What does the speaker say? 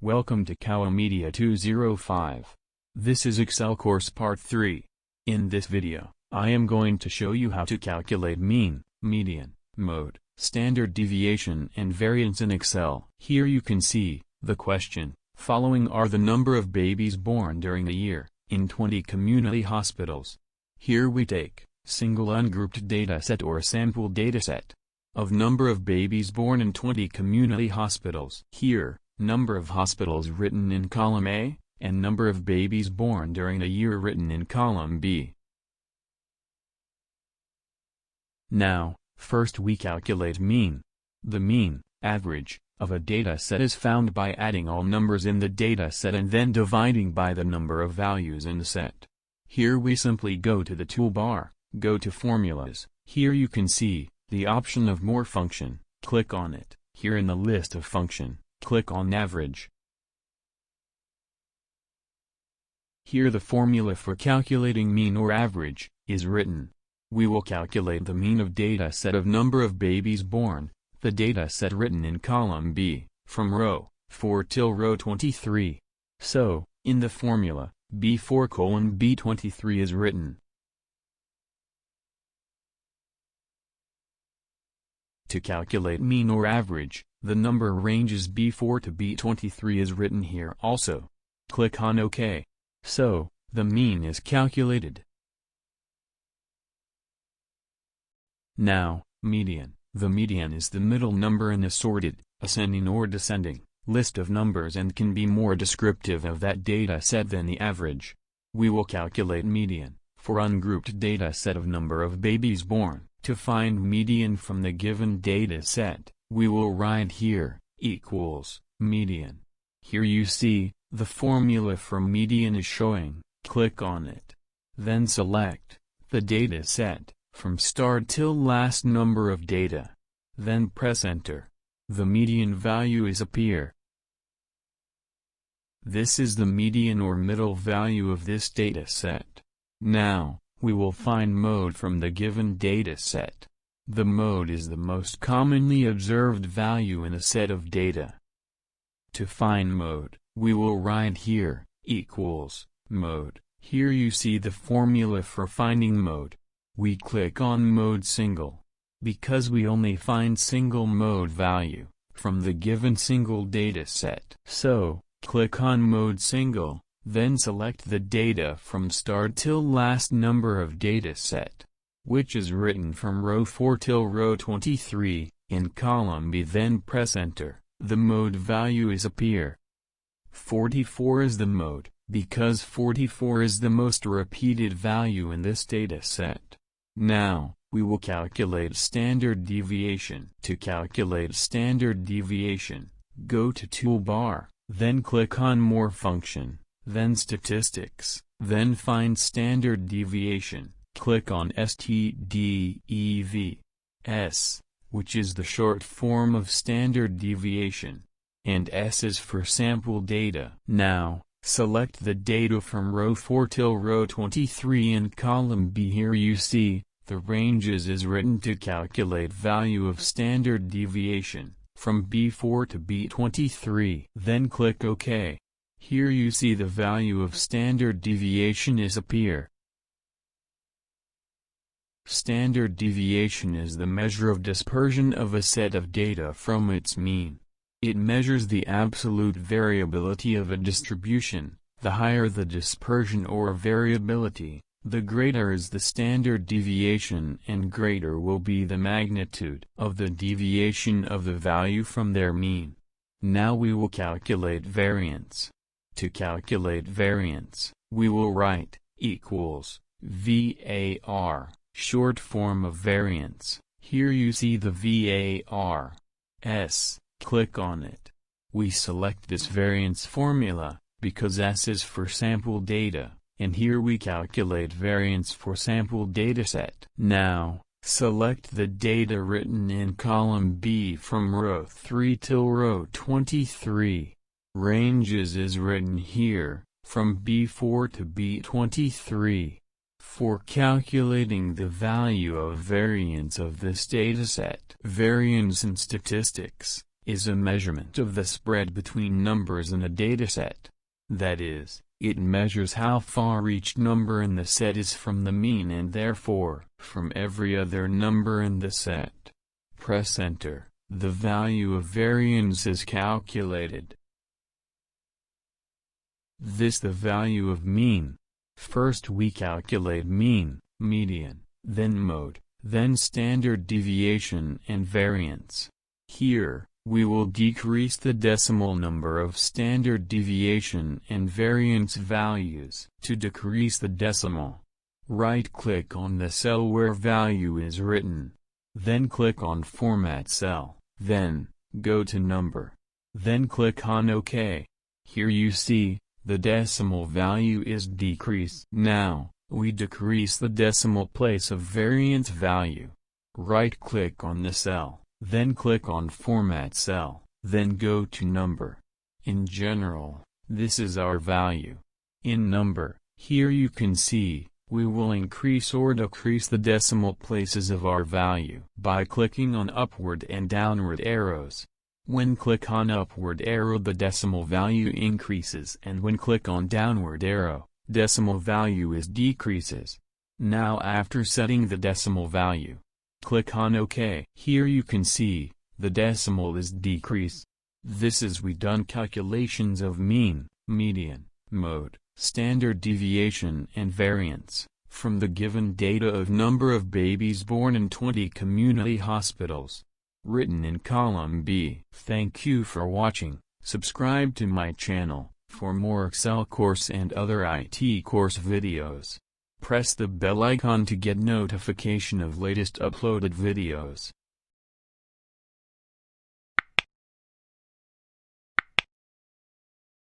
Welcome to Kanwal Media 205. This is Excel course part 3. In this video, I am going to show you how to calculate mean, median, mode, standard deviation and variance in Excel. Here you can see the question. Following are the number of babies born during a year in 20 community hospitals. Here we take single ungrouped dataset or sample dataset of number of babies born in 20 community hospitals. Here, number of hospitals written in column A, and number of babies born during a year written in column B. Now, first we calculate mean. The mean, average, of a data set is found by adding all numbers in the data set and then dividing by the number of values in the set. Here we simply go to the toolbar, go to Formulas. Here you can see the option of More function. Click on it. Here in the list of function, click on Average. Here the formula for calculating mean or average is written. We will calculate the mean of data set of number of babies born, the data set written in column B, from row 4 till row 23. So, in the formula, B4 colon B23 is written. To calculate mean or average, the number ranges B4 to B23 is written here also. Click on OK. So, the mean is calculated. Now, median. The median is the middle number in a sorted, ascending or descending, list of numbers and can be more descriptive of that data set than the average. We will calculate median, for ungrouped data set of number of babies born. To find median from the given data set, we will write here, equals, median. Here you see, the formula for median is showing. Click on it. Then select the data set, from start till last number of data. Then press enter. The median value is appear. This is the median or middle value of this data set. Now, we will find mode from the given data set. The mode is the most commonly observed value in a set of data. To find mode, we will write here, equals, mode. Here you see the formula for finding mode. We click on mode single. Because we only find single mode value, from the given single data set. So, click on mode single. Then select the data from start till last number of data set, which is written from row 4 till row 23, in column B. Then press enter. The mode value is appear. 44 is the mode, because 44 is the most repeated value in this data set. Now, we will calculate standard deviation. To calculate standard deviation, go to Toolbar, then click on More function. Then Statistics, then find Standard Deviation. Click on STDEV, which is the short form of Standard Deviation, and S is for Sample Data. Now, select the data from row 4 till row 23 in column B. Here you see, the ranges is written to calculate value of Standard Deviation, from B4 to B23. Then click OK. Here you see the value of standard deviation is appear. Standard deviation is the measure of dispersion of a set of data from its mean. It measures the absolute variability of a distribution. The higher the dispersion or variability, the greater is the standard deviation and greater will be the magnitude of the deviation of the value from their mean. Now we will calculate variance. To calculate variance, we will write, equals, VAR, short form of variance. Here you see the VAR. Click on it. We select this variance formula, because S is for sample data, and here we calculate variance for sample dataset. Now, select the data written in column B from row 3 till row 23. Ranges is written here, from B4 to B23. For calculating the value of variance of this dataset, variance in statistics, is a measurement of the spread between numbers in a dataset. That is, it measures how far each number in the set is from the mean and therefore from every other number in the set. Press Enter. The value of variance is calculated. This the value of mean. First we calculate mean, median, then mode, then standard deviation and variance. Here, we will decrease the decimal number of standard deviation and variance values to decrease the decimal. Right-click on the cell where value is written. Then click on Format Cell. Then, go to Number. Then click on OK. Here you see, the decimal value is decreased. Now, we decrease the decimal place of variance value. Right-click on the cell, then click on Format Cell, then go to Number. In general, this is our value. In Number, here you can see, we will increase or decrease the decimal places of our value by clicking on upward and downward arrows. When click on upward arrow the decimal value increases and when click on downward arrow, decimal value is decreases. Now after setting the decimal value, click on OK. Here you can see, the decimal is decreased. This is we done calculations of mean, median, mode, standard deviation and variance, from the given data of number of babies born in 20 community hospitals. Written in column B. Thank you for watching. Subscribe to my channel for more Excel course and other IT course videos. Press the bell icon to get notification of latest uploaded videos.